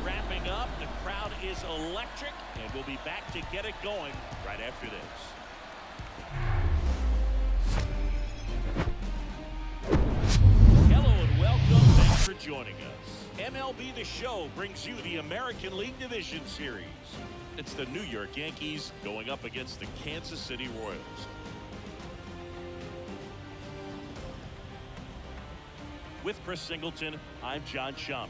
wrapping up. The crowd is electric, and we'll be back to get it going right after this. Hello and welcome. Thanks for joining us. MLB The Show brings you the American League Division Series. It's the New York Yankees going up against the Kansas City Royals. With Chris Singleton, I'm John Shambi.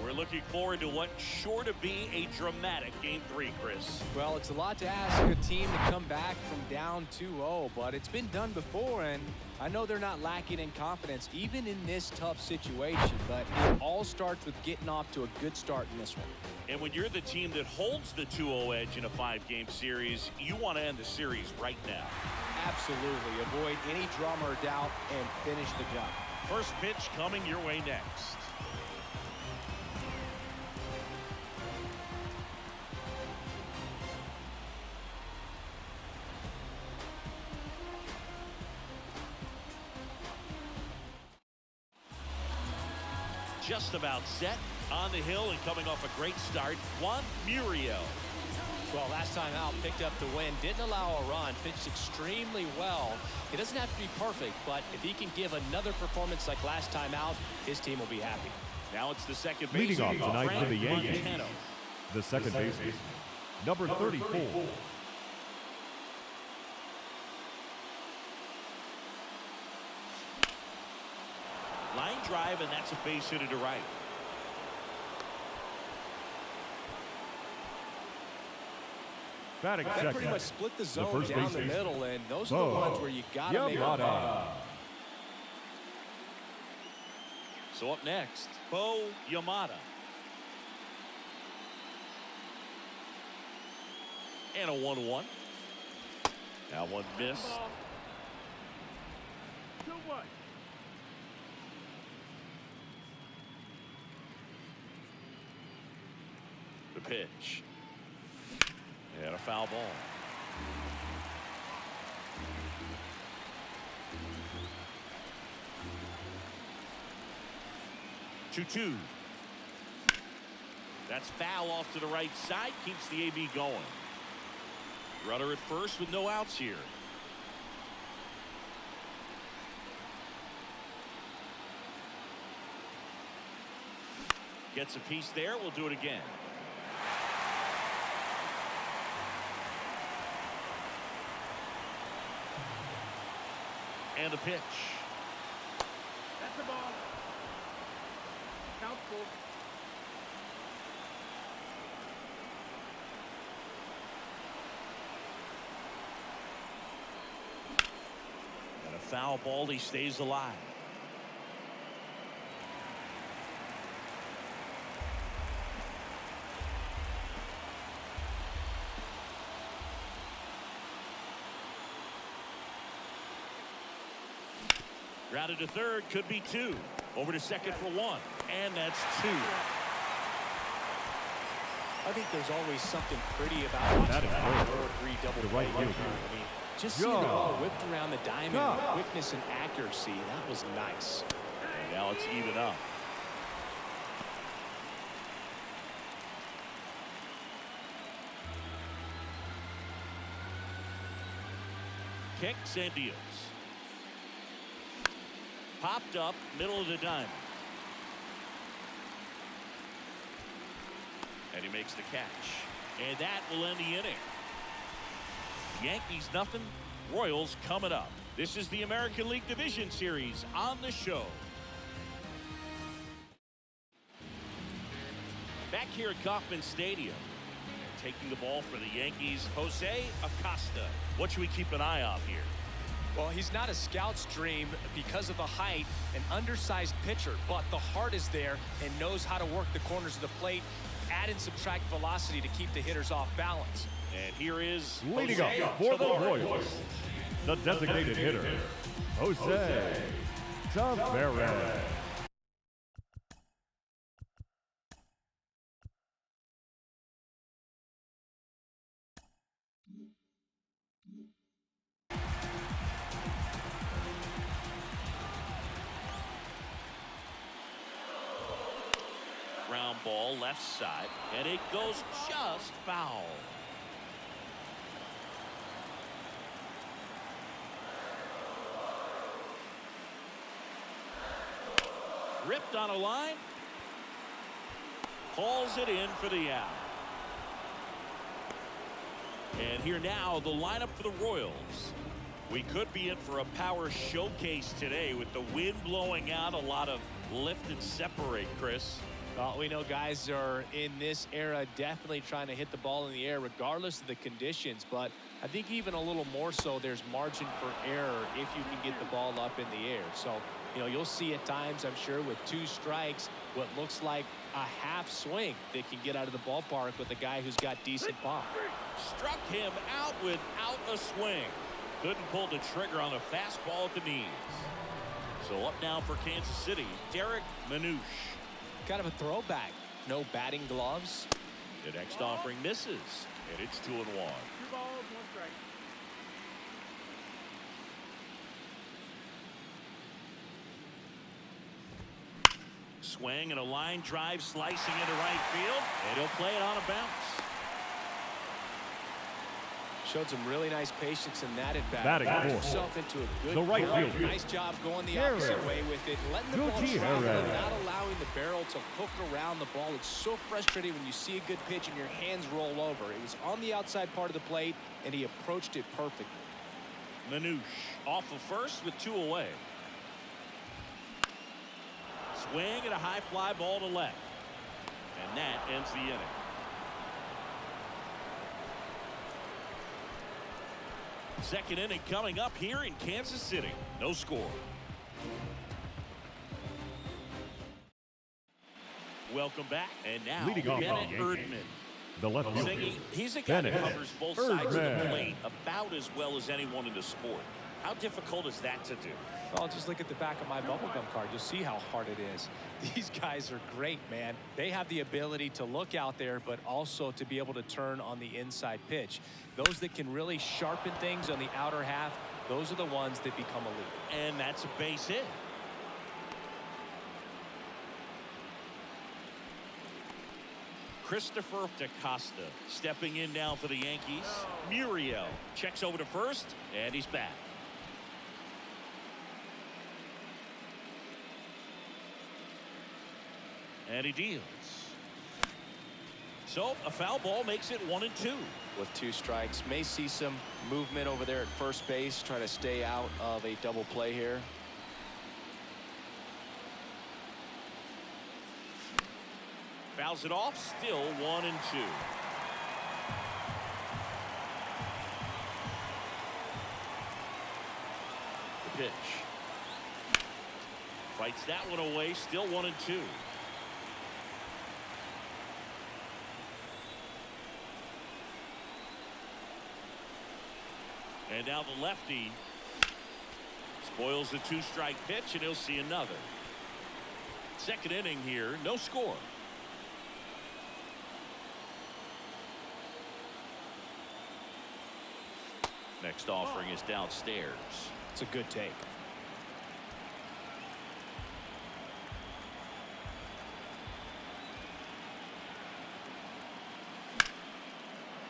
We're looking forward to what's sure to be a dramatic Game 3, Chris. Well, it's a lot to ask a team to come back from down 2-0, but it's been done before, and I know they're not lacking in confidence, even in this tough situation, but it all starts with getting off to a good start in this one. And when you're the team that holds the 2-0 edge in a 5-game series, you want to end the series right now. Absolutely. Avoid any drama or doubt and finish the job. First pitch coming your way next. Just about set on the hill and coming off a great start, Juan Muriel. Well, last time out, picked up the win, didn't allow a run, pitched extremely well. It doesn't have to be perfect, but if he can give another performance like last time out, his team will be happy. Now it's the second baseman. Leading off tonight for the Yankees, Montano. the second baseman, number 34. Line drive, and that's a base hit to right. Batting That second, pretty much split the zone first down the baseman. middle, and those are the ones where you got to make a play. So up next, Bo Yamada. And a 1-1. Now one miss. 2-1. The pitch. And a foul ball. Two. That's foul off to the right side. Keeps the AB going. Runner at first with no outs here. Gets a piece there. We'll do it again. And a pitch. That's the ball. Count full. And a foul ball. He stays alive. Grounded to third, could be 2. Over to second for 1, and that's 2. I think there's always something pretty about That watching is that good. 4-3 double The play. right I field. mean, just seeing the ball whipped around the diamond, with quickness and accuracy, that was nice. And now it's even up. Kicks and deals. Popped up, middle of the diamond. And he makes the catch. And that will end the inning. Yankees nothing, Royals coming up. This is the American League Division Series on the show. Back here at Kauffman Stadium. Taking the ball for the Yankees, Jose Acosta. What should we keep an eye on here? Well, he's not a scout's dream because of the height, an undersized pitcher, but the heart is there and knows how to work the corners of the plate, add and subtract velocity to keep the hitters off balance. And here is Leading Jose up for the Tavares. Royals, the designated hitter, Jose Tavares. Ground ball. ball left side, and it goes just foul. Ripped on a line. Calls it in for the out. And here now, the lineup for the Royals. We could be in for a power showcase today with the wind blowing out, a lot of lift and separate, Chris. Well, we know guys are in this era definitely trying to hit the ball in the air regardless of the conditions, but I think even a little more so there's margin for error if you can get the ball up in the air. So, you know, you'll see at times, I'm sure, with 2 strikes, what looks like a half swing that can get out of the ballpark with a guy who's got decent pop. Struck him out without a swing. Couldn't pull the trigger on a fastball at the knees. So up now for Kansas City, Derek Manouche. Kind of a throwback. No batting gloves. The next offering misses, and it's 2-1. 2 balls, 1 strike. Swing and a line drive slicing into right field, and he'll play it on a bounce. Showed some really nice patience in that at bat. Batting Got fourth. himself into a good The right pull. fielder. Nice job going the opposite Harris. way with it, letting the ball Gucci travel and Harris. not allowing the barrel to hook around the ball. It's so frustrating when you see a good pitch and your hands roll over. It was on the outside part of the plate, and he approached it perfectly. Manouche off of first with 2 away. Swing and a high fly ball to left. And that ends the inning. Second inning coming up here in Kansas City. No score. Welcome back. And now Leading off Bennett the Yankees, Erdman. the left fielder, Ziggy, he's a guy that Bennett covers both sides of the Erdman. plate about as well as anyone in the sport. How difficult is that to do? Well, just look at the back of my bubblegum card. You'll see how hard it is. These guys are great, man. They have the ability to look out there, but also to be able to turn on the inside pitch. Those that can really sharpen things on the outer half, those are the ones that become elite. And that's a base hit. Christopher DaCosta stepping in now for the Yankees. Muriel checks over to first, and he's back. And he deals. So a foul ball makes it 1-2. With 2 strikes, may see some movement over there at first base, try to stay out of a double play here. Fouls it off, still 1-2. The pitch. Fights that one away, still 1-2. And now the lefty spoils the 2-strike pitch, and he'll see another. Second inning here, no score. Next offering is downstairs. It's a good take.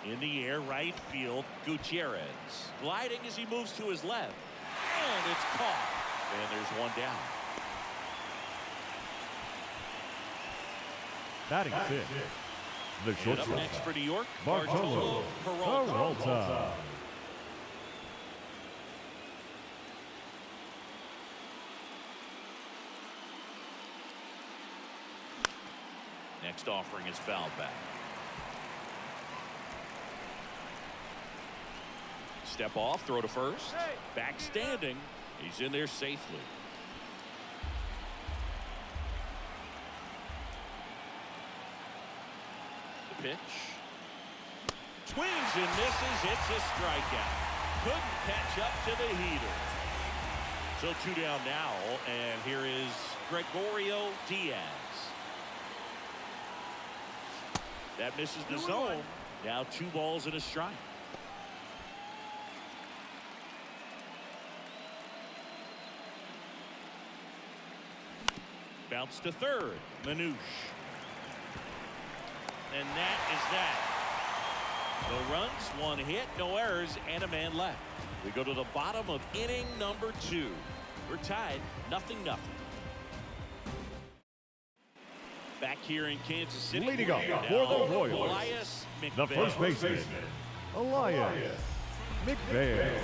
In the air, right field, Gutierrez. Gliding as he moves to his left. And it's caught. And there's one down. batting 5th, the And up shortstop, next for New York, Bartolo Peralta. Next offering is fouled back. Step off, throw to first. Back standing. He's in there safely. The pitch. Swings and misses. It's a strikeout. Couldn't catch up to the heater. So 2 down now, and here is Gregorio Diaz. That misses the zone. Now 2 balls and a strike. Bounce to third. Manouche. And that is that. No runs, one hit, no errors, and a man left. We go to the bottom of inning number 2. We're tied, 0-0. Back here in Kansas City. Leading off now, for the Royals, Elias McVale. the first baseman, Elias McVale.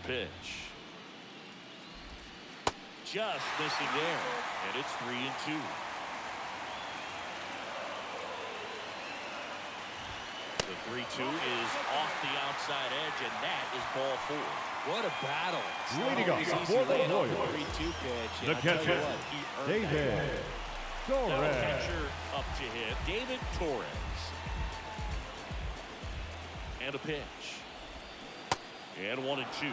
Pitch. Just missing there. And it's 3-2. The 3-2 is off the outside edge, and that is ball 4. What a battle. Leading off for the Royals, 3-2 pitch. the catcher, David No Torres. catcher up to hit. David Torres. And a pitch. And 1-2. 1-2 count.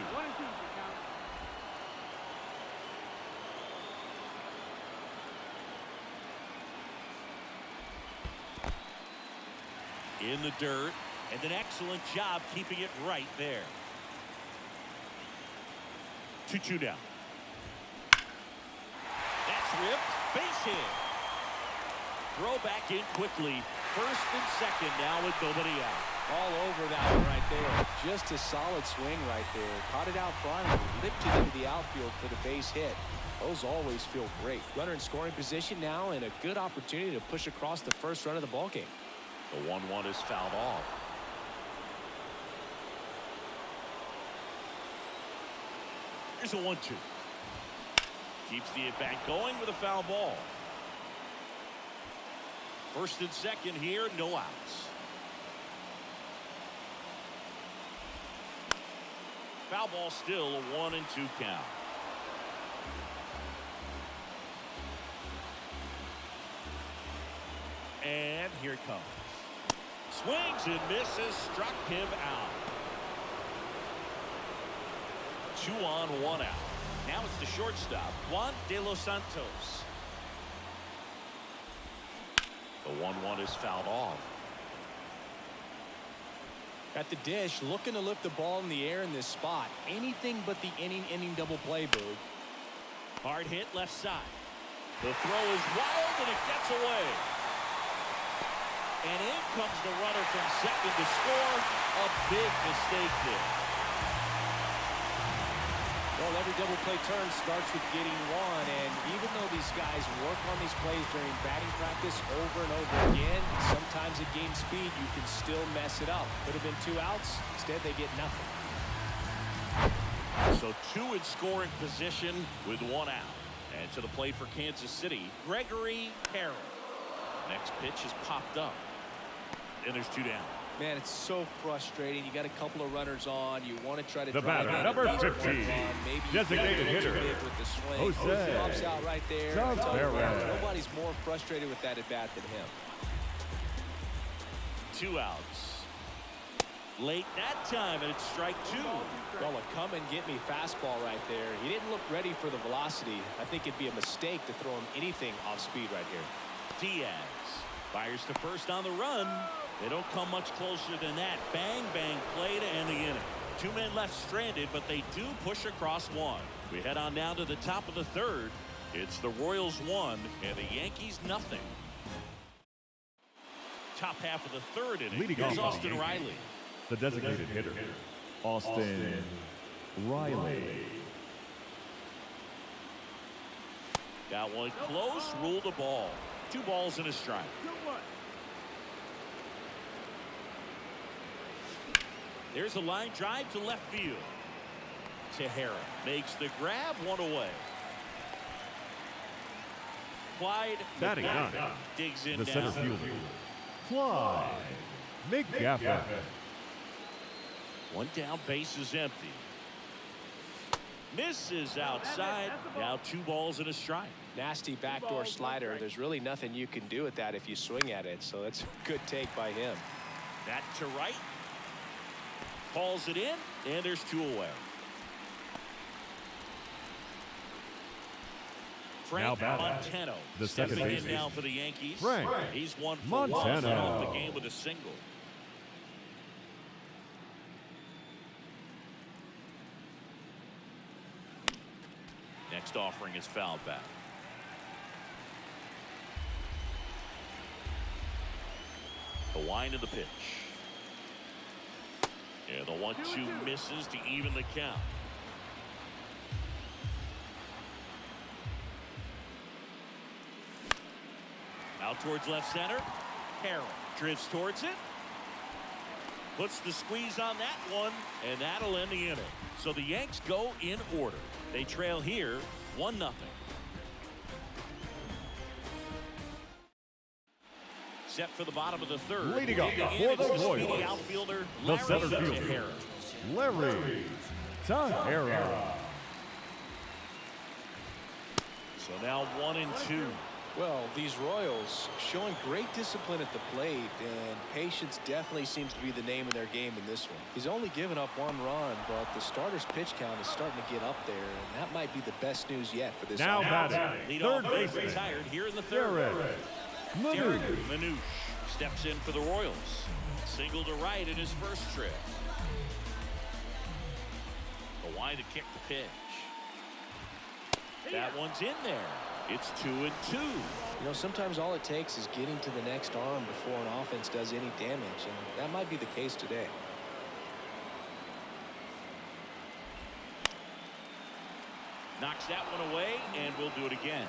In the dirt, and an excellent job keeping it right there. 2-2 down. That's ripped. Base hit. Throw back in quickly. First and second now with nobody out. All over that one right there. Just a solid swing right there. Caught it out front and lifted into the outfield for the base hit. Those always feel great. Runner in scoring position now and a good opportunity to push across the first run of the ballgame. The 1-1 is fouled off. Here's a 1-2. Keeps the at-bat going with a foul ball. First and second here, no outs. Foul ball still, a 1-2 count. And here it comes. Swings and misses, struck him out. 2 on, 1 out. Now it's the shortstop, Juan De Los Santos. The 1-1 is fouled off. At the dish, looking to lift the ball in the air in this spot. Anything but the inning double play, Boog. Hard hit left side. The throw is wild and it gets away. And in comes the runner from second to score. A big mistake there. Well, every double play turn starts with getting one, and even though these guys work on these plays during batting practice over and over again, sometimes at game speed you can still mess it up. Could have been 2 outs. Instead, they get nothing. So 2 in scoring position with 1 out. And to the plate for Kansas City, Gregory Harris. Next pitch is popped up. And there's 2 down. Man, it's so frustrating. You got a couple of runners on. You want to try to The drive batter, in number at least 15, one run. Maybe designated you hitter, big with the swing. Jose Drops out right there. I'll tell you what, Taveras. nobody's more frustrated with that at bat than him. 2 outs. Late that time, and it's strike 2. Well, a come and get me fastball right there. He didn't look ready for the velocity. I think it'd be a mistake to throw him anything off speed right here. Diaz fires to first on the run. They don't come much closer than that. Bang, bang play to end the inning. 2 men left stranded, but they do push across 1. We head on down to the top of the 3rd. It's the Royals 1 and the Yankees nothing. Top half of the 3rd inning. Leading Here's off Austin Riley. The designated hitter, Austin Riley. Got one close, ruled the ball. 2 balls and a strike. There's a line drive to left field. Tejera makes the grab, 1 away. Clyde Batting McGaffin nine, digs in the center now. fielder, Clyde McGaffin. One down, base is empty. Misses outside. Now 2 balls and a strike. Nasty backdoor slider. There's really nothing you can do with that if you swing at it. So that's a good take by him. That to right. Calls it in, and there's 2 away. Frank Montano, the second stepping in baseman. now for the Yankees. Frank He's 1 for Montano. 1 off the game with a single. Next offering is fouled back. The wind of the pitch. And the 1-2 misses to even the count. Out towards left center. Harrell drifts towards it. Puts the squeeze on that one, and that'll end the inning. So the Yanks go in order. They trail here 1-0. Set for the bottom of the third. Leading up In for the is the speedy Royals, outfielder, the Larry center fielder, Tejera. Larry Tejera. So now 1-2. Well, these Royals showing great discipline at the plate, and patience definitely seems to be the name of their game in this one. He's only given up 1 run, but the starter's pitch count is starting to get up there, and that might be the best news yet for this Now offense. batting, Leadoff third base baseman, retired here in the third. Derek Derek Manouche. Manouche steps in for the Royals. Single to right in his first trip. The wind to kick the pitch. That one's in there. It's 2-2. You know, sometimes all it takes is getting to the next arm before an offense does any damage, and that might be the case today. Knocks that one away, and we'll do it again.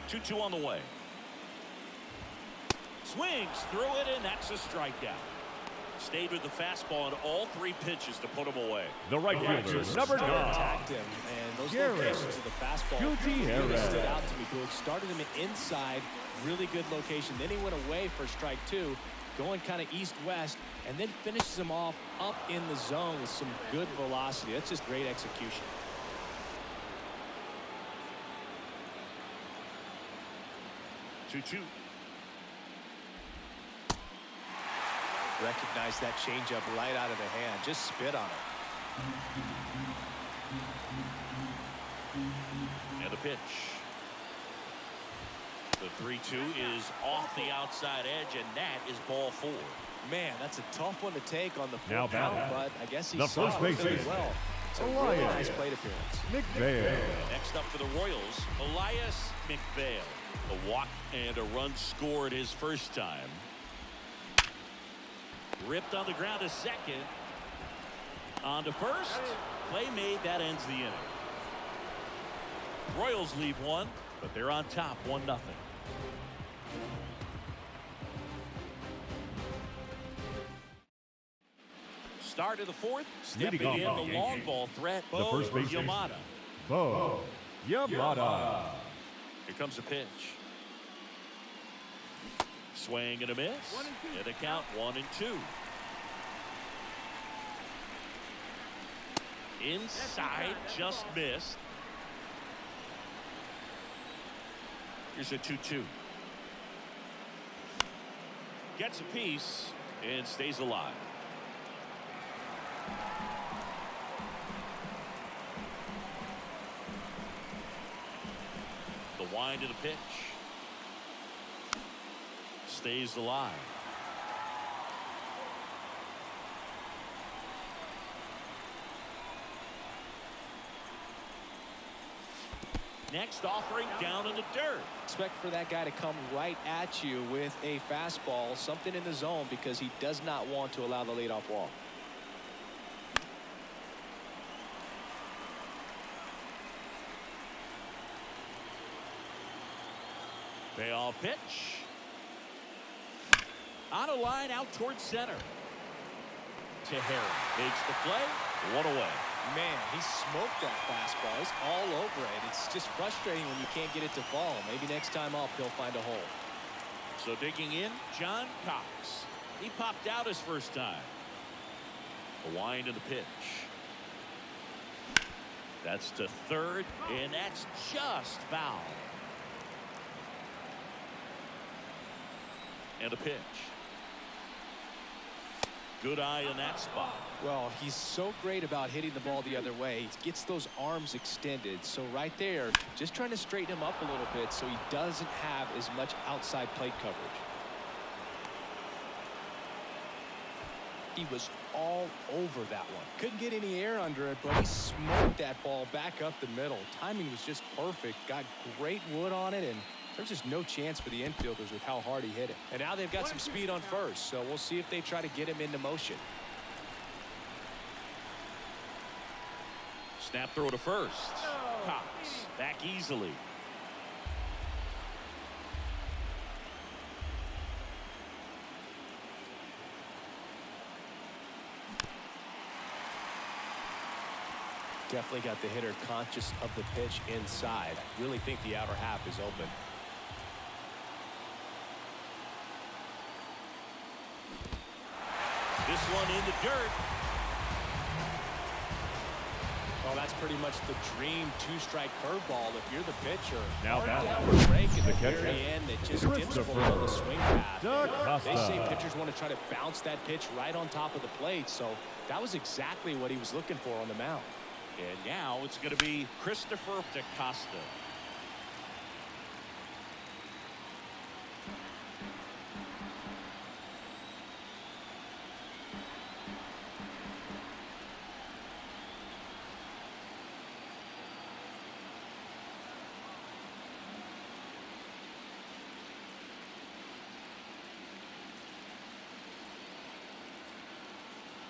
2-2 on the way. Swings through it, and that's a strikeout. Stayed with the fastball on all 3 pitches to put him away. The right fielder, number 9, Attacked him, and those locations of the fastball really stood out to me. Good. Started him inside, really good location. Then he went away for strike 2, going kind of east-west, and then finishes him off up in the zone with some good velocity. That's just great execution. Two-two. Recognize that changeup right out of the hand. Just spit on it. And the pitch. The 3-2 is off the outside edge, and that is ball 4. Man, that's a tough one to take on the Now full count, batting, but I guess he the saw first it really baseman, well. It's a really Elias nice plate appearance. McVale. Next up for the Royals, Elias McVale. A walk and a run scored his first time. Ripped on the ground to second. On to first. Play made. That ends the inning. Royals leave 1, but they're on top 1-0. Start of the 4th. Stepping off in for the the long Yankees, ball threat. the Bo first baseman, Yamada. Bo Yamada. Here comes the pitch. Swing and a miss. And the count 1-2. Inside, just missed. Here's a 2-2. Gets a piece and stays alive. The wind of the pitch. Stays alive. Next offering down in the dirt. Expect for that guy to come right at you with a fastball, something in the zone, because he does not want to allow the leadoff walk. Payoff pitch. On a line out towards center. Tejera makes the play. 1 away. Man, he smoked that fastball. He's all over it. It's just frustrating when you can't get it to fall. Maybe next time up, he'll find a hole. So digging in, John Cox. He popped out his first time. A wind of the pitch. That's to third, and that's just foul. And a pitch. Good eye in that spot. Well, he's so great about hitting the ball the other way. He gets those arms extended. So right there, just trying to straighten him up a little bit so he doesn't have as much outside plate coverage. He was all over that one. Couldn't get any air under it, but he smoked that ball back up the middle. Timing was just perfect. Got great wood on it, and there's just no chance for the infielders with how hard he hit it. And now they've got some speed on first, so we'll see if they try to get him into motion. Snap throw to first. Cox back easily. Definitely got the hitter conscious of the pitch inside. Really think the outer half is open. This one in the dirt. Well, that's pretty much the dream two-strike curveball if you're the pitcher. Now Hard batting. down break at The the catcher, very end that just dips Christopher below the swing path. They say Costa. pitchers want to try to bounce that pitch right on top of the plate, so that was exactly what he was looking for on the mound. And now it's going to be Christopher DaCosta.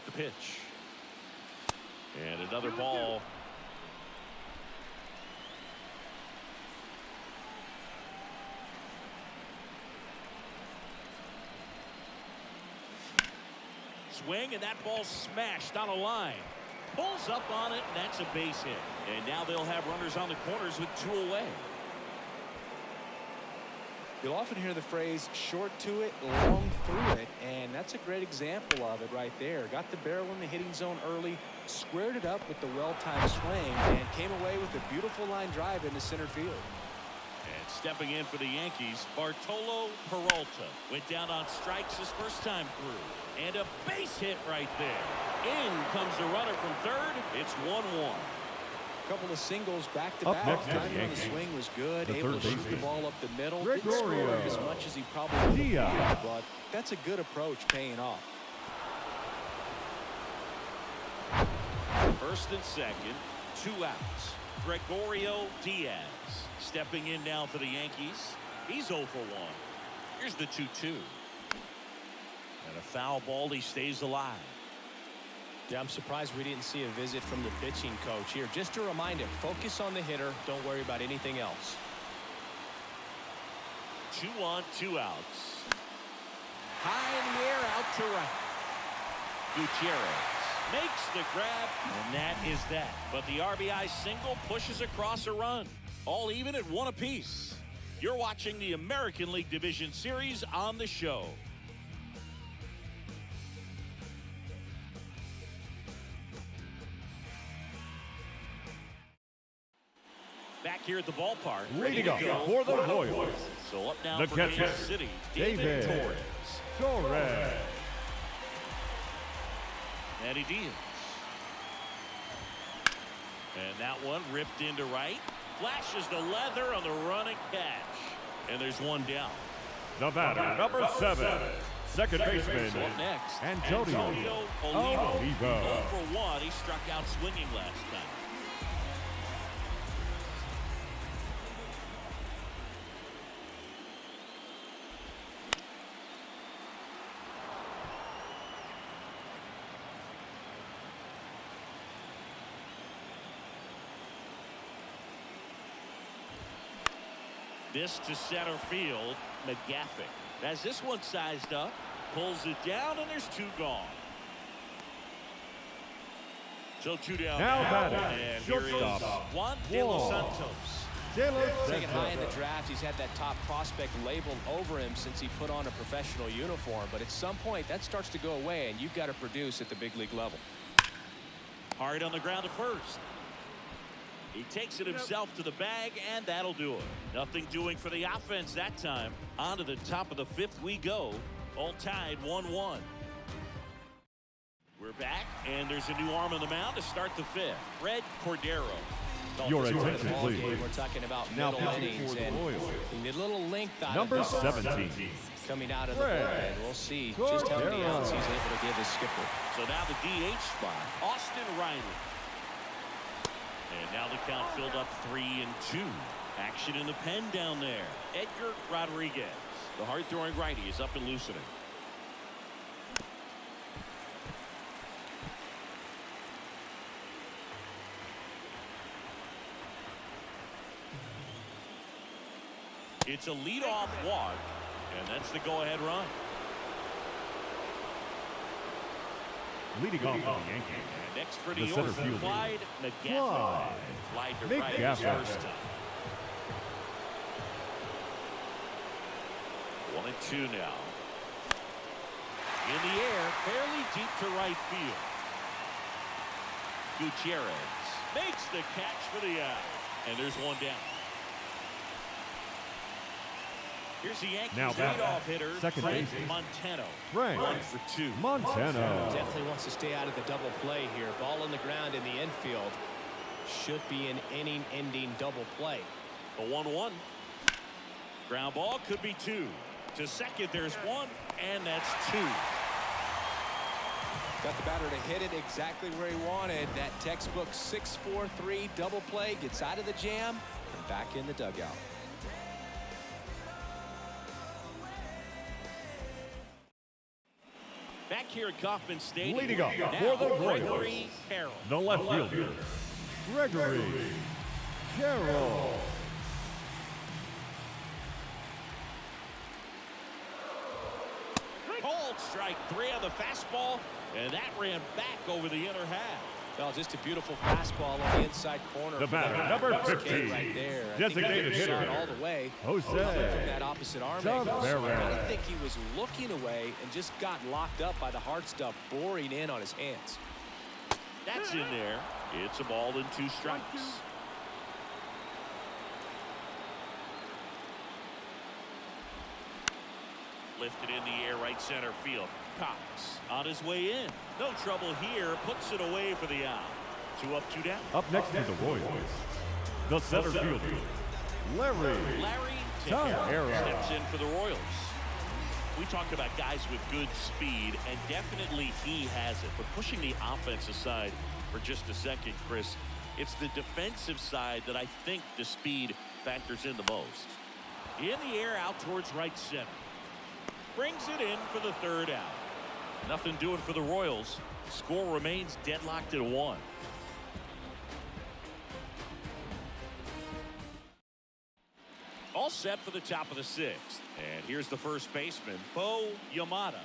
The pitch. And another ball. Swing, and that ball smashed on a line. Pulls up on it, and that's a base hit. And now they'll have runners on the corners with 2 away. You'll often hear the phrase short to it, long through it, and that's a great example of it right there. Got the barrel in the hitting zone early, squared it up with the well-timed swing, and came away with a beautiful line drive into center field. And stepping in for the Yankees, Bartolo Peralta went down on strikes his first time through. And a base hit right there. In comes the runner from third. It's 1-1. Couple of singles Up back-to-back. next is Timing on the Yankees. swing was good. The Able third to shoot the baseman, ball up the middle. Didn't score Gregorio as much as he probably would Diaz. have, but that's a good approach paying off. First and second, 2 outs. Gregorio Diaz stepping in now for the Yankees. He's 0 for 1. Here's the 2-2. And a foul ball. He stays alive. Yeah, I'm surprised we didn't see a visit from the pitching coach here. Just to remind him, focus on the hitter. Don't worry about anything else. 2 on, 2 outs. High in the air, out to right. Gutierrez makes the grab, and that is that. But the RBI single pushes across a run. All even at 1 apiece. You're watching the American League Division Series on the show. Back here at the ballpark. Ready to go for the Royals. So up now The for catcher, Kansas City, David Torres. Torres. Matty Diaz. And that one ripped into right. Flashes the leather on the running catch. And there's 1 down. The batter, number 7. Second baseman, So up next, Antonio Olivo. Olivo. 0 for 1. He struck out swinging last time. This to center field, McGaffey. As this one sized up, pulls it down, and there's 2 gone. So 2 down Now batting, and here is shortstop, Juan De Los Juan Santos. Taken high in the draft, he's had that top prospect labeled over him since he put on a professional uniform. But at some point, that starts to go away, and you've got to produce at the big league level. Hard on the ground at first. He takes it himself to the bag, and that'll do it. Nothing doing for the offense that time. On to the top of the fifth we go. All tied 1-1. We're back, and there's a new arm on the mound to start the fifth. Fred Cordero. Your attention, please. We're talking about Now middle pitching innings for the and Royals. a little length out Number of this 17. coming out of the Fred bullpen. We'll see just how many Cordero. outs he's able to give his skipper. So now the DH spot, Austin Riley. And now the count filled up 3-2. Action in the pen down there. Edgar Rodriguez. The hard-throwing righty is up and loosening. It's a leadoff walk, and that's the go-ahead run. Leading off for the Yankees. And next for The New center York, fielder. Clyde McGaffey. Fly to right his McGaffey. first time. 1-2 now. In the air, fairly deep to right field. Gutierrez makes the catch for the out. And there's one down. Here's the Yankees Now batting, leadoff hitter, second Frank baseman. Montano. Frank 1 for 2. Montano. Definitely wants to stay out of the double play here. Ball on the ground in the infield. Should be an inning-ending double play. A 1-1. Ground ball could be 2. To second, there's 1, and that's 2. Got the batter to hit it exactly where he wanted. That textbook 6-4-3 double play gets out of the jam and back in the dugout. Back here at Kauffman Stadium. Leading off now, for the Royals. Gregory Carroll. The left fielder, Gregory Carroll. Called strike 3 on the fastball, and that ran back over the inner half. Well, just a beautiful fastball on the inside corner. The for batter, the number Rockies 15, right there. I think designated he shot hitter, all the way Jose from that opposite arm angle. So I Taveras. really think he was looking away and just got locked up by the hard stuff boring in on his hands. That's in there. It's a ball and 2 strikes. Lifted in the air, right center field. Cox on his way in. No trouble here. Puts it away for the out. 2 up, 2 down. Up next for the Royals, the center fielder, Larry Tejera steps in for the Royals. We talked about guys with good speed, and definitely he has it. But pushing the offense aside for just a second, Chris, it's the defensive side that I think the speed factors in the most. In the air, out towards right center. Brings it in for the 3rd out. Nothing doing for the Royals. Score remains deadlocked at 1. All set for the top of the 6th. And here's the first baseman, Bo Yamada.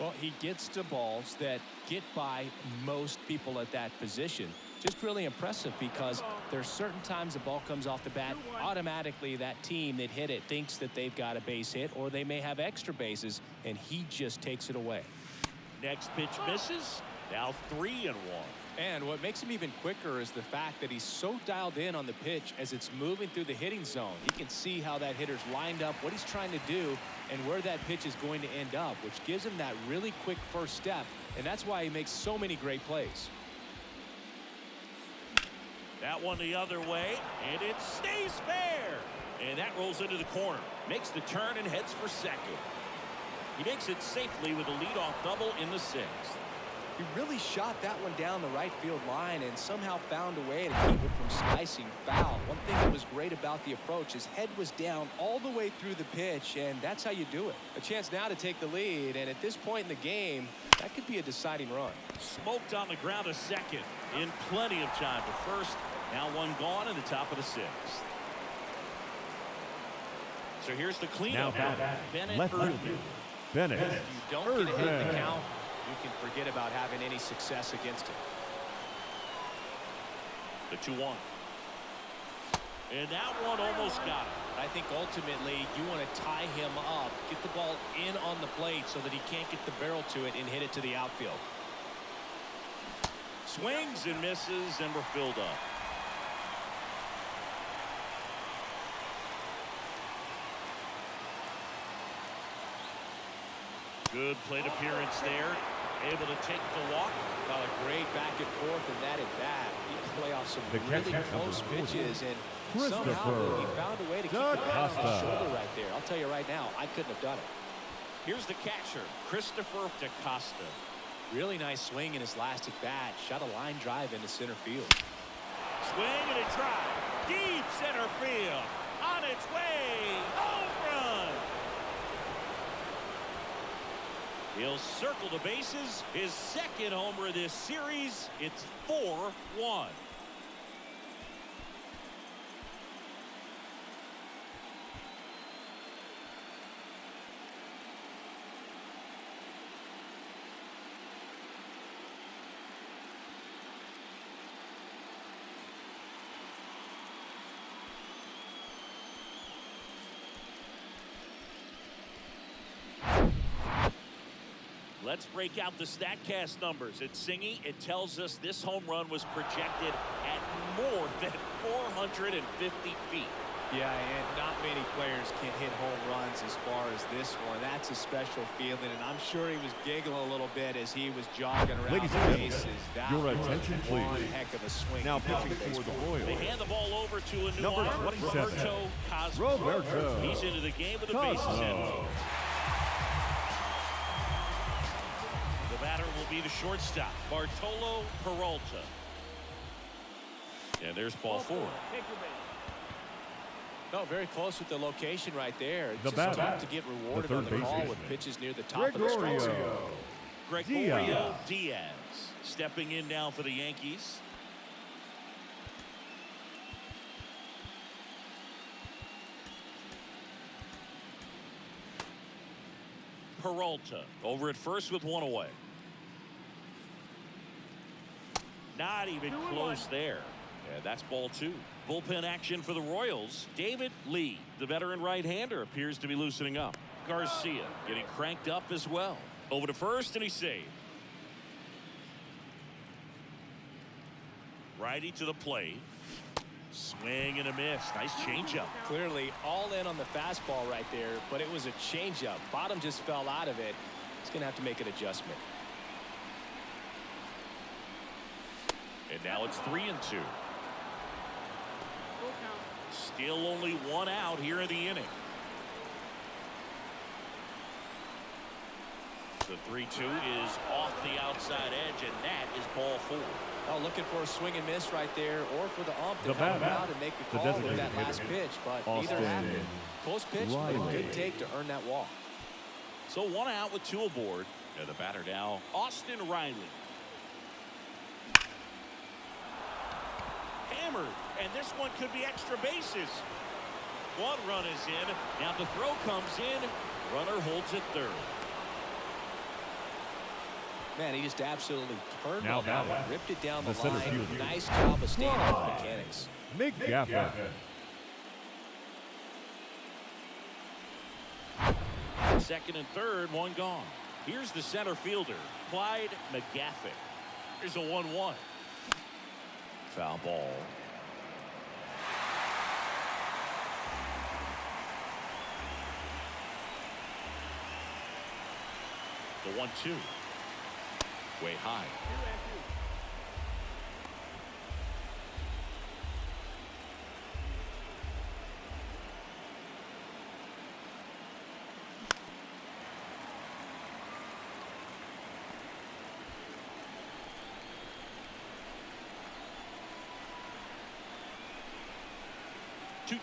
Well, he gets to balls that get by most people at that position. Just really impressive because there's certain times the ball comes off the bat, automatically that team that hit it thinks that they've got a base hit or they may have extra bases, and he just takes it away. Next pitch misses. Now 3-1. And what makes him even quicker is the fact that he's so dialed in on the pitch as it's moving through the hitting zone. He can see how that hitter's lined up, what he's trying to do, and where that pitch is going to end up, which gives him that really quick first step, and that's why he makes so many great plays. That one the other way, and it stays fair. And that rolls into the corner. Makes the turn and heads for second. He makes it safely with a leadoff double in the 6th. He really shot that one down the right field line and somehow found a way to keep it from slicing foul. One thing that was great about the approach, his head was down all the way through the pitch, and that's how you do it. A chance now to take the lead, and at this point in the game, that could be a deciding run. Smoked on the ground to second in plenty of time. But first, now one gone in the top of the 6th. So here's the cleanup. Now Bennett left fielder, Bennett If you don't get ahead in the count, you can forget about having any success against it. The 2-1. And that one almost got him. I think ultimately you want to tie him up, get the ball in on the plate so that he can't get the barrel to it and hit it to the outfield. Swings and misses, and we're filled up. Good plate appearance there. Able to take the walk. Well, a great back and forth and that at bat. He can play off some The really catch close number 40. pitches, and Christopher somehow he found a way to keep the ball on his DaCosta. shoulder right there. I'll tell you right now, I couldn't have done it. Here's the catcher, Christopher DaCosta. Really nice swing in his last at bat. Shot a line drive into center field. Swing and a drive. Deep center field. On its way. Home run. He'll circle the bases. His second homer this series. It's 4-1. Let's break out the StatCast numbers. At Singy, it tells us this home run was projected at more than 450 feet. Yeah, and not many players can hit home runs as far as this one. That's a special feeling, and I'm sure he was giggling a little bit as he was jogging around Ladies the and bases. That your was attention, one please. heck of a swing. Now He pitched pitching for the baseball. They Royals, hand the ball over to a new Number arm, 27, Roberto Cosmo. Roberto He's into the game with the bases hit. Cosmo. The batter will be the shortstop, Bartolo Peralta. And there's ball 4. No, very close with the location right there. It's The just batter, tough to get rewarded the on the third call baseman, with pitches near the top of the strike zone. Gregorio Diaz stepping in now for the Yankees. Peralta over at first with one away. Not even close there. Yeah, that's ball 2. Bullpen action for the Royals. David Lee, the veteran right-hander, appears to be loosening up. Garcia getting cranked up as well. Over to first, and he's saved. Righty to the plate. Swing and a miss. Nice changeup. Clearly all in on the fastball right there, but it was a changeup. Bottom just fell out of it. He's going to have to make an adjustment. And now it's 3-2. Still only one out here in the inning. The 3-2 is off the outside edge, and that is ball 4. Oh, looking for a swing and miss right there, or for the ump to The help him batter, out and make a the call with designated that last hitter, pitch, but Austin neither happened. Close pitch, but a Riley. good take to earn that walk. So one out with 2 aboard. And the batter now, Austin Riley. Hammered, and this one could be extra bases. One run is in. Now the throw comes in. Runner holds at third. Man, he just absolutely turned Now on that batting, one, ripped it down the the center line. fielder, Nice job of staying on the mechanics. Mick Gafford. Second and third, one gone. Here's the center fielder, Clyde McGaffin. Here's a 1-1. Foul ball. The 1-2. Way high.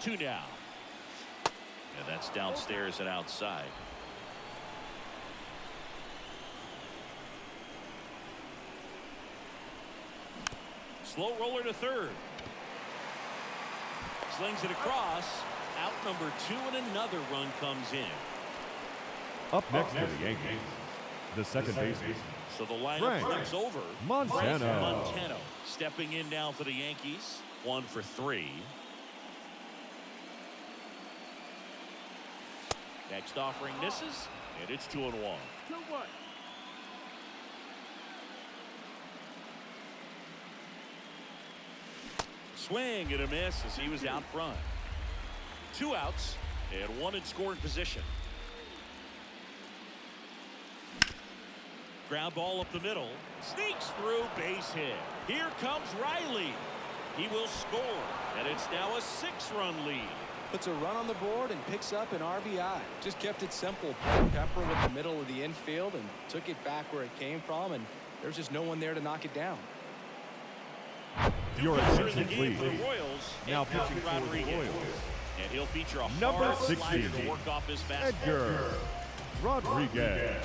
Two now. And that's downstairs and outside. Slow roller to third. Slings it across. Out number 2, and another run comes in. Up next for the Yankees, the second baseman, So the lineup Frank flips over. Montano. Frank Montano stepping in now for the Yankees. 1 for 3. Next offering misses, and it's 2-1. 2-1. Swing and a miss as he was out front. 2 outs and 1 in scoring position. Ground ball up the middle. Sneaks through, base hit. Here comes Riley. He will score, and it's now a 6-run lead. Puts a run on the board and picks up an RBI. Just kept it simple. Pepper with the middle of the infield and took it back where it came from, and there's just no one there to knock it down. Your attention, please. please. Royals, Now pitching for the Royals. And he'll feature a Number hard 16, slider to work off his fastball. Edgar Rodriguez.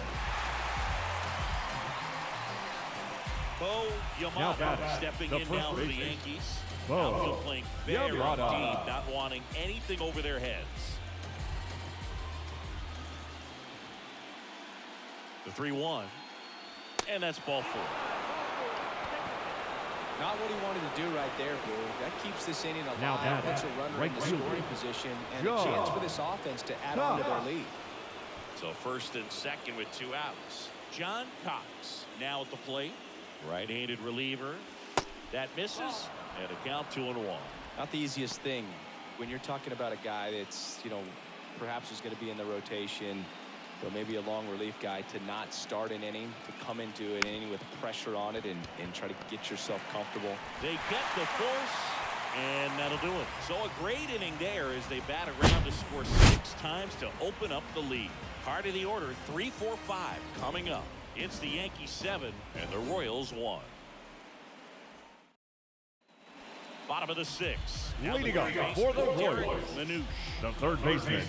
Bo Now Yamamoto batting, stepping the in now first for the baseman. Yankees. Bo Outfield playing very deep, Yamamoto. not wanting anything over their heads. The 3-1, and that's ball 4. Not what he wanted to do right there, Boo. That keeps this inning Now alive, batting, puts a runner right in the fielder, scoring position, and Joe. a chance for this offense to add on to their lead. So first and second with 2 outs. John Cox now at the plate. Right-handed reliever. That misses, and a count 2-1. Not the easiest thing when you're talking about a guy that's, perhaps is going to be in the rotation, or maybe a long relief guy, to not start an inning, to come into an inning with pressure on it and try to get yourself comfortable. They get the force, and that'll do it. So a great inning there as they bat around to score 6 times to open up the lead. Part of the order, 3-4-5 coming up. It's the Yankees 7 and the Royals 1. Bottom of the 6th. Leading up for the Royals, Manouche. the third baseman,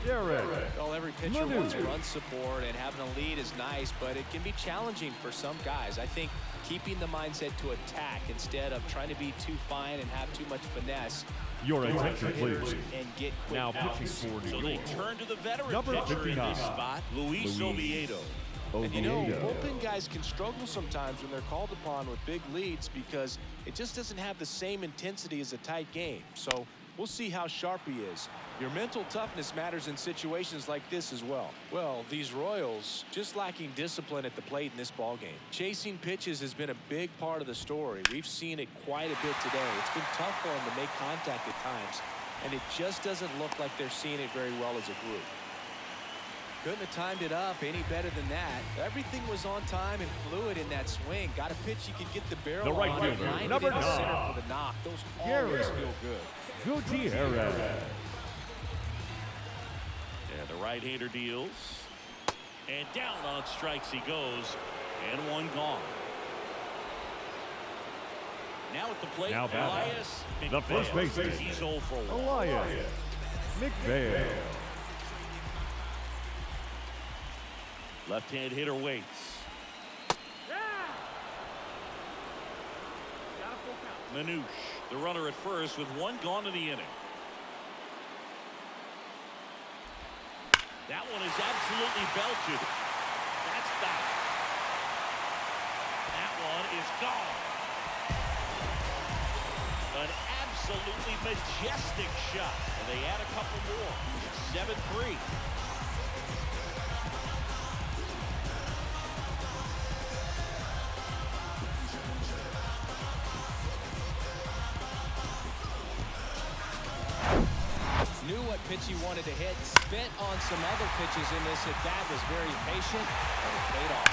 Derek. Well, every pitcher Manouche. wants run support, and having a lead is nice, but it can be challenging for some guys. I think keeping the mindset to attack instead of trying to be too fine and have too much finesse. Your attention, please. And get quick Now outs. pitching for So New they York, turn to the veteran Number pitcher in 59. this spot, Luis Oviedo. And Oviedo. bullpen guys can struggle sometimes when they're called upon with big leads because it just doesn't have the same intensity as a tight game. So we'll see how sharp he is. Your mental toughness matters in situations like this as well. Well, these Royals just lacking discipline at the plate in this ballgame. Chasing pitches has been a big part of the story. We've seen it quite a bit today. It's been tough for them to make contact at times, and it just doesn't look like they're seeing it very well as a group. Couldn't have timed it up any better than that. Everything was on time and fluid in that swing. Got a pitch you could get the barrel The right on fielder, and line it number in the 9. center for the knock. Those Garrett. always feel good. Gutierrez. And the right-hander deals. And down on strikes he goes. And 1 gone. Now at the plate, Now batting, Elias the first McVale. baseman, He's 0 for 1. Elias McVale. Left-hand hitter waits. Manouche, the runner at first with 1 gone in the inning. That one is absolutely belted. That's foul. That one is gone. An absolutely majestic shot. And they add a couple more. It's 7-3. Knew what pitch he wanted to hit. Spent on some other pitches in this at bat. Was very patient, and it paid off.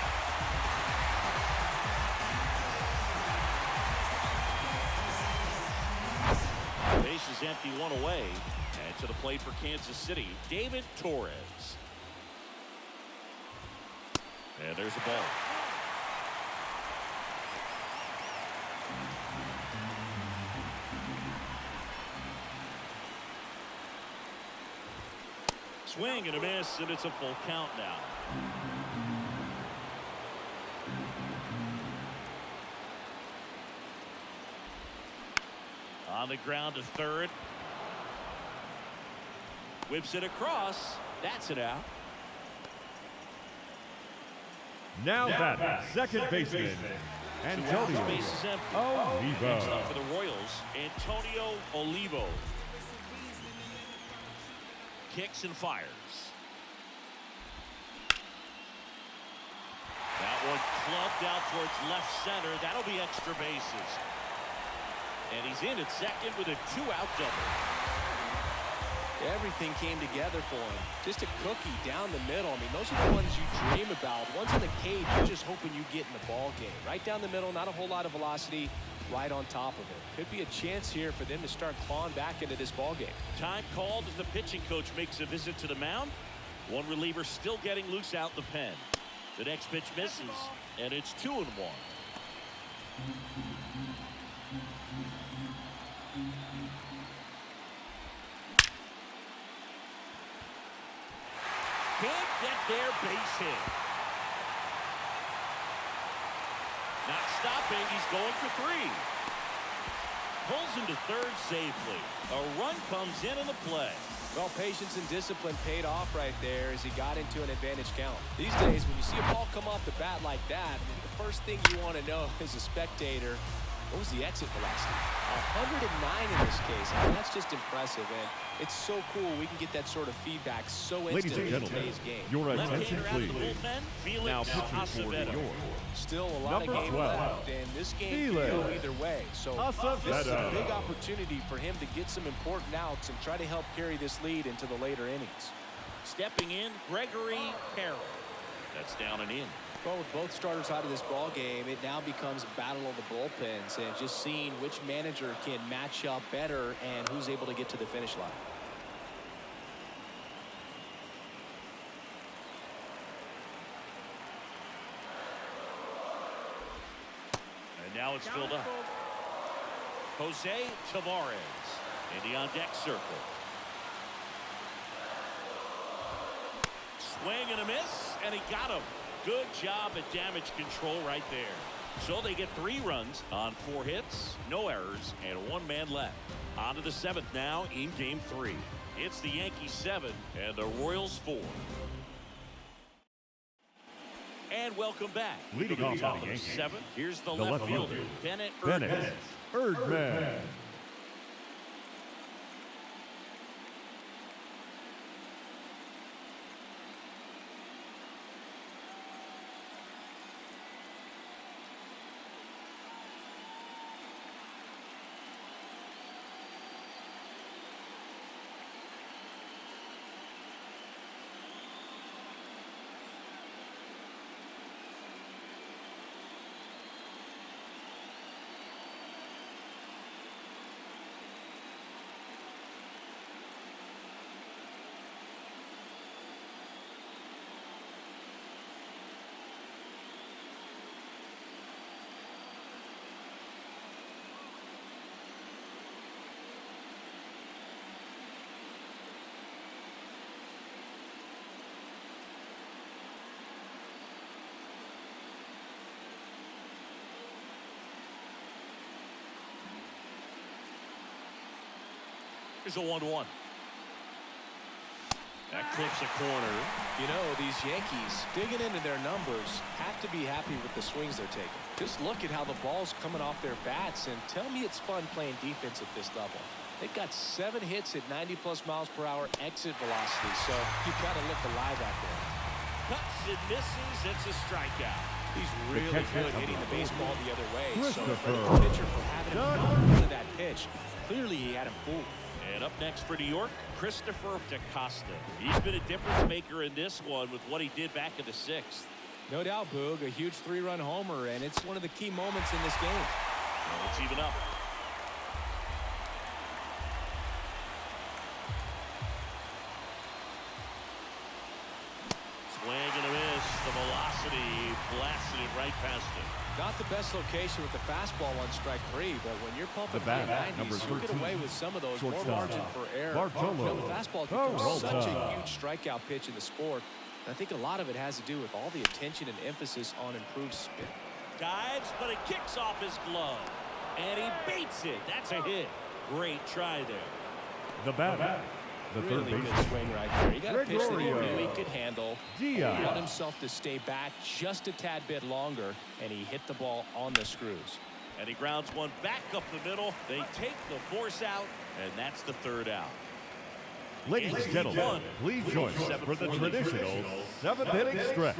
Base is empty, 1 away. And to the plate for Kansas City, David Torres. And there's a ball. Swing and a miss, and it's a full count now. On the ground to third. Whips it across. That's it out. Now batting, second baseman, Antonio Base is empty. Next Oliva. up for the Royals, Antonio Olivo. Kicks and fires. That one clubbed out towards left center. That'll be extra bases. And he's in at second with a 2-out double. Everything came together for him. Just a cookie down the middle. I mean, those are the ones you dream about. Ones in the cage, you're just hoping you get in the ball game. Right down the middle, not a whole lot of velocity, right on top of it. Could be a chance here for them to start clawing back into this ball game. Time called as the pitching coach makes a visit to the mound. One reliever still getting loose out the pen. The next pitch misses, and it's 2-1. Can't get their base hit. Not stopping. He's going for 3. Pulls him to third safely. A run comes in the play. Well, patience and discipline paid off right there as he got into an advantage count. These days, when you see a ball come off the bat like that, the first thing you want to know as a spectator, what was the exit velocity? 109 in this case. I mean, that's just impressive, and it's so cool we can get that sort of feedback so instantly in today's game. Your attention, please. Now pitching for New York. Still a lot of game left, and this game can go either way. So this is a big opportunity for him to get some important outs and try to help carry this lead into the later innings. Stepping in, Gregory Carroll. That's down and in. Well, with both starters out of this ball game, it now becomes a battle of the bullpens and just seeing which manager can match up better and who's able to get to the finish line. And now it's filled up. Jose Tavares in the on-deck circle. Swing and a miss, and he got him. Good job at damage control right there. So they get 3 runs on 4 hits, no errors, and 1 man left. On to the 7th now in Game 3. It's the Yankees 7 and the Royals 4. And welcome back. Leading off top the of the Yankees. 7th. Here's the left fielder, Bennett Bennett Erdman. Here's a 1-1. That clips a corner. You know, these Yankees, digging into their numbers, have to be happy with the swings they're taking. Just look at how the ball's coming off their bats, and tell me it's fun playing defense at this level. They've got 7 hits at 90+ miles per hour exit velocity, so you've got to look alive out there. Cuts and misses. It's a strikeout. He's really good hitting the baseball the other way. So Christopher. for the pitcher for having him in front of that pitch, clearly he had him fooled. And up next for New York, Christopher DaCosta. He's been a difference maker in this one with what he did back in the 6th. No doubt, Boog, a huge 3-run homer, and it's one of the key moments in this game. Well, it's even up. Swing and a miss. The velocity blasted it right past him. Not the best location with the fastball on strike 3, but when you're pumping The bat, high 90s, number you'll get 13, away with some of those, more shortstop, margin for error. Bartolo. You know, the fastball becomes Bartolo. such a huge strikeout pitch in the sport. And I think a lot of it has to do with all the attention and emphasis on improved spin. Dives, but it kicks off his glove. And he beats it. That's a hit. Great try there. The bat. The third Really good baseman. swing right there. He got a pitch that he Gregorio. knew he could handle. He allowed himself to stay back just a tad bit longer, and he hit the ball on the screws. And he grounds one back up the middle. They take the force out, and that's the 3rd out. Ladies and gentlemen, please join us for the traditional 7th inning stretch.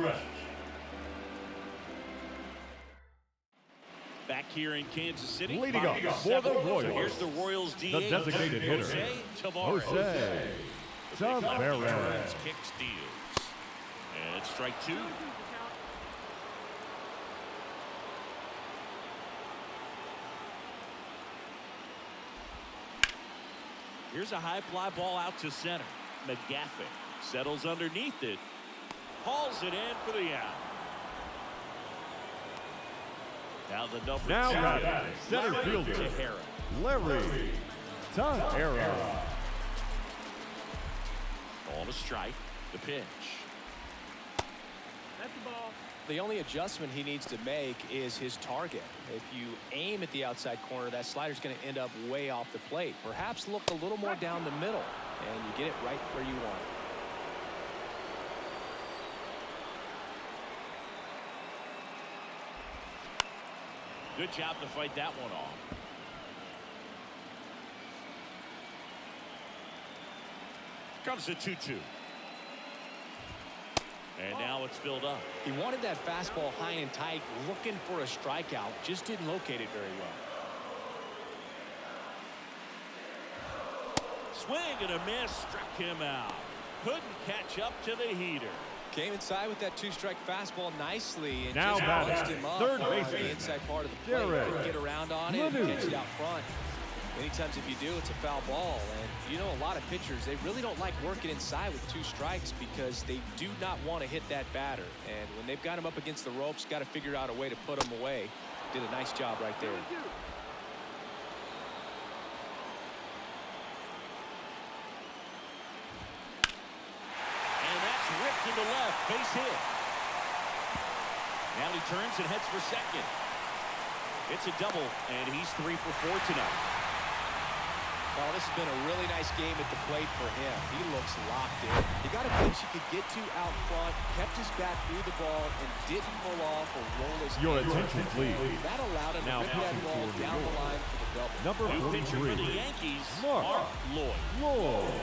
here in Kansas City. Leading up for the Royals. So here's the Royals DH. The designated hitter, Jose Taveras. Kicks, deals. And strike two. Here's a high fly ball out to center. McGaffey settles underneath it. Hauls it in for the out. Now the number two. Center fielder, Larry Taveras. Ball to strike. The pitch. That's the ball. The only adjustment he needs to make is his target. If you aim at the outside corner, that slider's going to end up way off the plate. Perhaps look a little more down the middle, and you get it right where you want it. Good job to fight that one off. Comes the 2-2. And now it's filled up. He wanted that fastball high and tight, looking for a strikeout. Just didn't locate it very well. Swing and a miss. Struck him out. Couldn't catch up to the heater. Came inside with that two-strike fastball nicely and Now just punched him up third on baseman, the inside part of the plate. Couldn't get around on it and catch it out front. Many times if you do, it's a foul ball. And you know, a lot of pitchers, they really don't like working inside with two strikes because they do not want to hit that batter. And when they've got him up against the ropes, got to figure out a way to put him away. Did a nice job right there. And that's ripped into left. Base hit. Now he turns and heads for second. It's a double, and he's 3 for 4 tonight. Oh, this has been a really nice game at the plate for him. He looks locked in. He got a pitch he could get to out front, kept his bat through the ball, and didn't pull off or roll his Your hand. attention, please. That allowed him Now to rip that ball down the line for the double. Number New pitcher for the 43, Yankees, Mark Lloyd.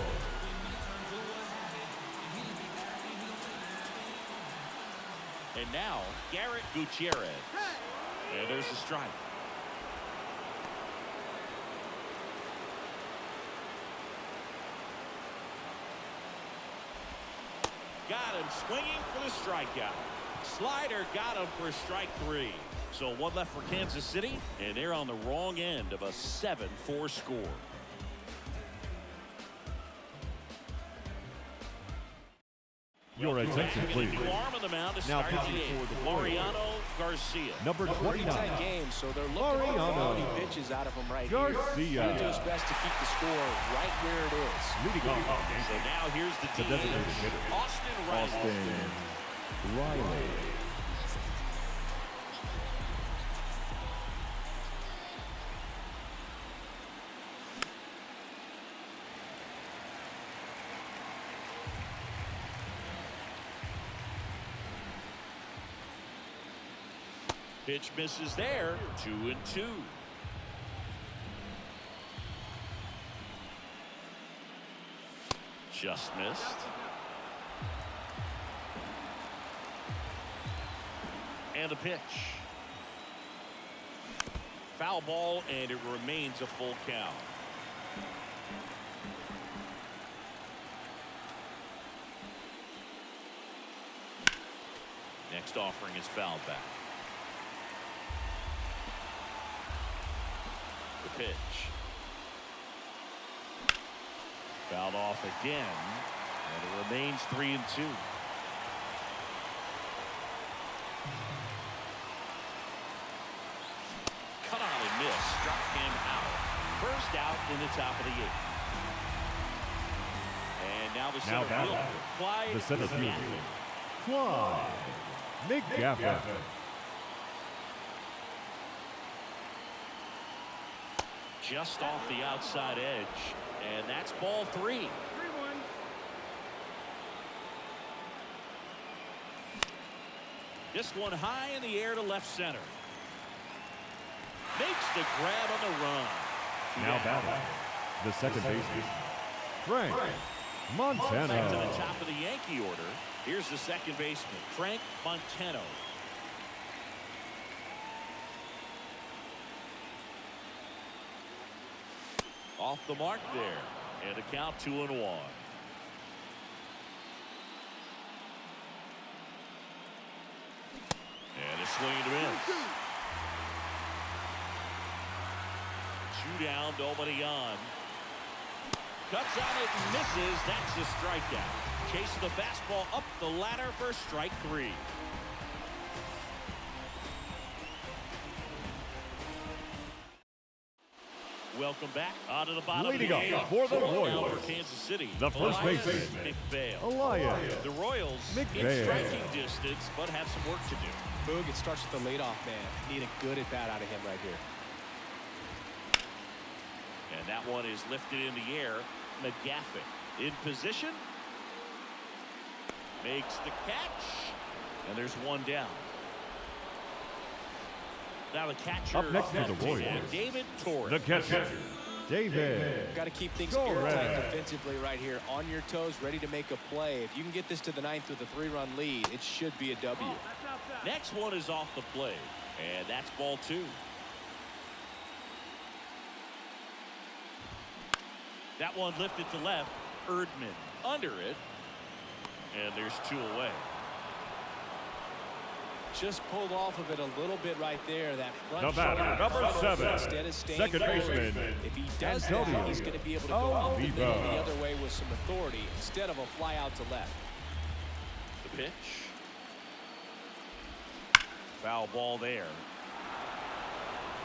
And now, Garrett Gutierrez. And there's a strike. Got him swinging for the strikeout. Slider got him for strike 3. So one left for Kansas City, and they're on the wrong end of a 7-4 score. Your attention, please. New arm on the mound to Now start the pitching game. for the Mariano Garcia. Number Pretty 29, tight game, so they're looking for quality pitches out of him right here. Garcia. He'll do his best to keep the score right where it is. Leading off, So now here's the the DH, designated hitter, Austin Riley. Riley. Pitch misses there. 2-2. Just missed. And a pitch. Foul ball, and it remains a full count. Next offering is fouled back. The pitch. Fouled off again, and it remains 3-2. Cut on and miss, struck him out. First out in the top of the 8th. And now the center fielder, Clyde The center fielder, McGaffey. Clyde McGaffey. Just off the outside edge, and that's ball 3. This one high in the air to left center. Makes the grab on the run. Now batting, the second baseman, Frank Back to Montano. the top of the Yankee order. Here's the second baseman, Frank Montano. Off the mark there. And a count 2-1. And a swing and a miss. 2 down, nobody on. Cuts on it and misses. That's a strikeout. Chasing the fastball up the ladder for strike 3. Welcome back. Onto the bottom Leading of the up for the Royals, for Kansas City. the first baseman, Elias. The Royals in McBail. striking distance, but have some work to do. Boog, it starts with the leadoff man. Need a good at bat out of him right here. And that one is lifted in the air. McGaffin in position. Makes the catch. And there's 1 down. Now the catcher Up next is the Royals, David Torres. the catcher, David. Got to keep things Torres. airtight defensively right here. On your toes, ready to make a play. If you can get this to the 9th with a 3-run lead, it should be a W. Next one is off the plate. And that's ball 2. That one lifted to left. Erdman under it. And there's 2 away. Just pulled off of it a little bit right there. That front The batter, shoulder number front 7, instead of staying second forward. baseman, If he does Antonio that, he's going to be able to go out the Oliva. middle the other way with some authority instead of a fly out to left. The pitch. Foul ball there.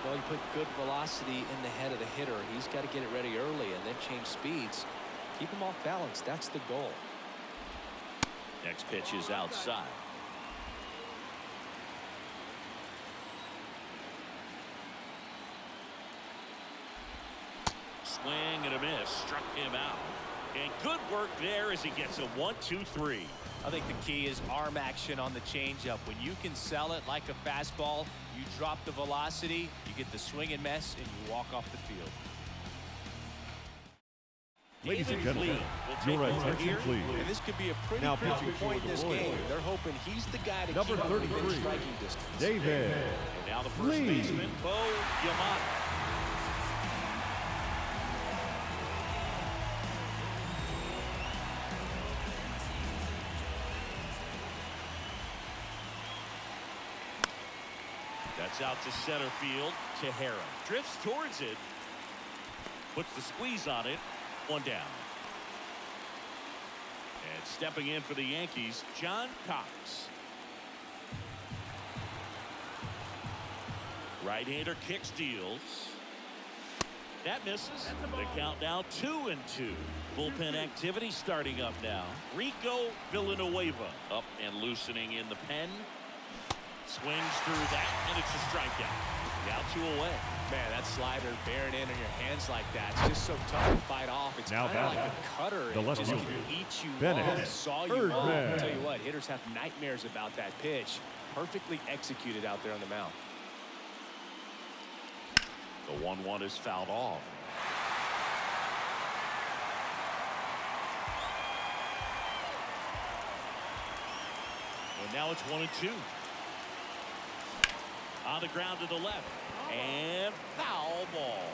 Well, you put good velocity in the head of the hitter. He's got to get it ready early and then change speeds. Keep him off balance. That's the goal. Next pitch is outside. Swing and a miss. Struck him out. And good work there as he gets a 1-2-3. I think the key is arm action on the changeup. When you can sell it like a fastball, you drop the velocity, you get the swing and miss, and you walk off the field. Ladies and David gentlemen, Lee will take your over attention here. please. And this could be a pretty Now crucial pitching for point in the this Royals, game. They're hoping he's the guy to number keep him within 33, striking distance. David. And now the first Lee. baseman, Bo Yamada. That's out to center field. Tejera drifts towards it. Puts the squeeze on it. 1 down. And stepping in for the Yankees, John Cox. Right-hander kick steals. That misses. The count now 2-2. Bullpen activity starting up now. Rico Villanueva up and loosening in the pen. Swings through that, and it's a strikeout. Now 2 away. Man, that slider bearing in on your hands like that, it's just so tough to fight off. It's Now kind of like batting, a cutter. the It left just fielder, can eat you Bennett. up, saw you Third up. man. I'll tell you what, hitters have nightmares about that pitch. Perfectly executed out there on the mound. The 1-1 is fouled off. And now it's 1-2. On the ground to the left. And foul ball.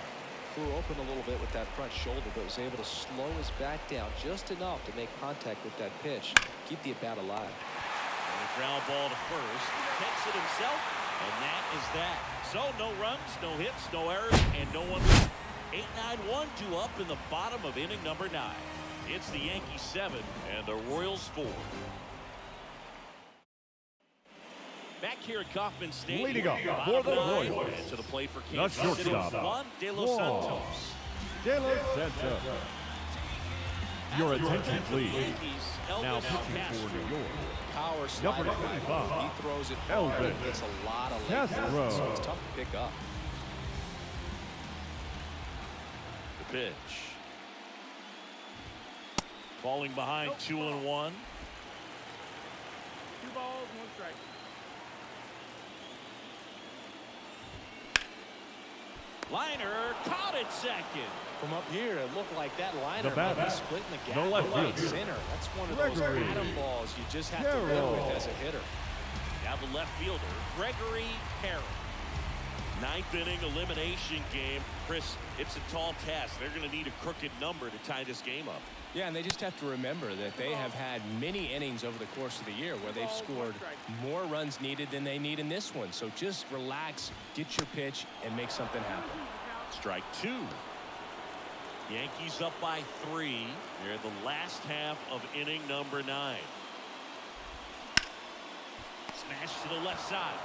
Flew open a little bit with that front shoulder, but was able to slow his bat down just enough to make contact with that pitch. Keep the at-bat alive. And a ground ball to first. Takes it himself. And that is that. So no runs, no hits, no errors, and no one left. 8-9-1 due up in the bottom of inning number 9. It's the Yankees 7 and the Royals 4. Back here at Kauffman Stadium. Leading up bottom for the 9, Royals, and to the plate for the Kansas City, shortstop, Juan De Los Juan Santos. De Los Santos. Your attention, please. Yankees, Now Elvis pitching Castro. for New York, Power slider. number 25, He throws it hard. Elvis Gets a lot of Castro. length, so it's tough to pick up. The pitch. Falling behind 2-1. 2 balls, 1 strike. Liner caught at second. From up here, it looked like that liner The might batter, be splitting the the gap left right fielder, center. That's one of those Gregory atom balls you just have to Carroll. live with as a hitter. Now the left fielder, Gregory Perry. Ninth inning elimination game. Chris, it's a tall task. They're going to need a crooked number to tie this game up. Yeah, and they just have to remember that they have had many innings over the course of the year where they've scored more runs needed than they need in this one. So just relax, get your pitch, and make something happen. Strike two. Yankees up by 3. They're the last half of inning number 9. Smash to the left side.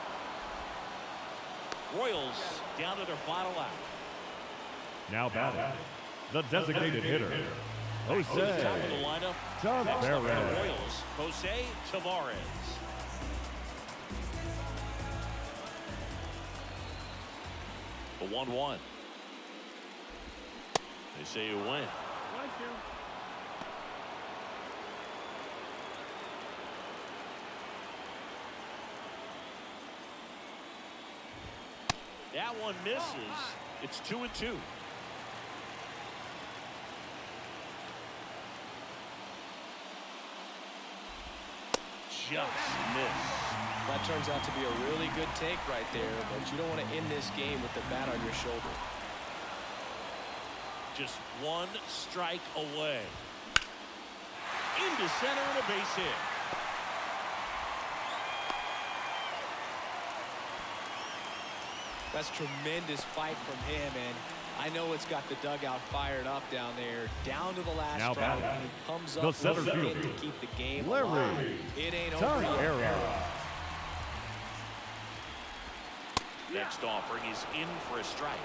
Royals down to their final out. Now batting, the designated hitter, Top of the Jose lineup. Next up for the Tavares. Royals, Jose Tavares. The 1-1. They say you win. That one misses. It's 2-2. Just missed. That turns out to be a really good take right there, but you don't want to end this game with the bat on your shoulder. Just one strike away. Into center and a base hit. That's tremendous fight from him, and I know it's got the dugout fired up down there. Down to the last Now strike, batting, and he comes the up center with a hit fielder, to keep the game Larry alive. It ain't over yet. Tavares. Next offering is in for a strike.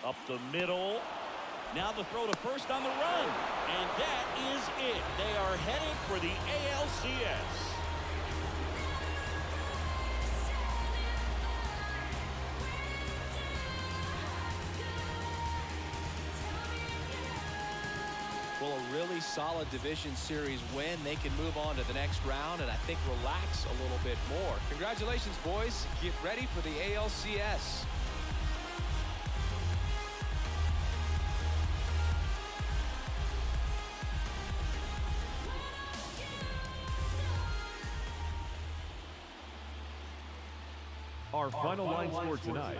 Up the middle. Now the throw to first on the run. And that is it. They are headed for the ALCS. Well, a really solid division series win. They can move on to the next round and I think relax a little bit more. Congratulations, boys. Get ready for the ALCS. Our final line score tonight.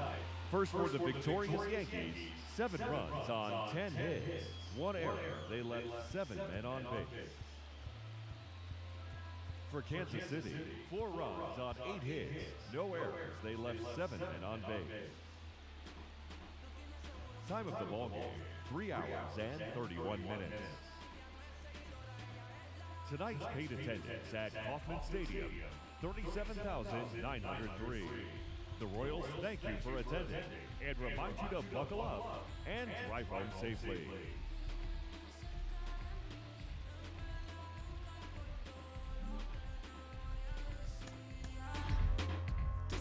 First for the victorious Yankees, 7 runs on 10 hits. 1 error. They left 7 men on base. For Kansas City, 4 runs on 8 hits. No errors. They left 7 men on base. Time of the ball game, 3 hours and 31 minutes. Tonight's paid attendance at Kauffman Stadium, 37,903. The Royals thank you for attending and remind you to buckle up and drive home safely.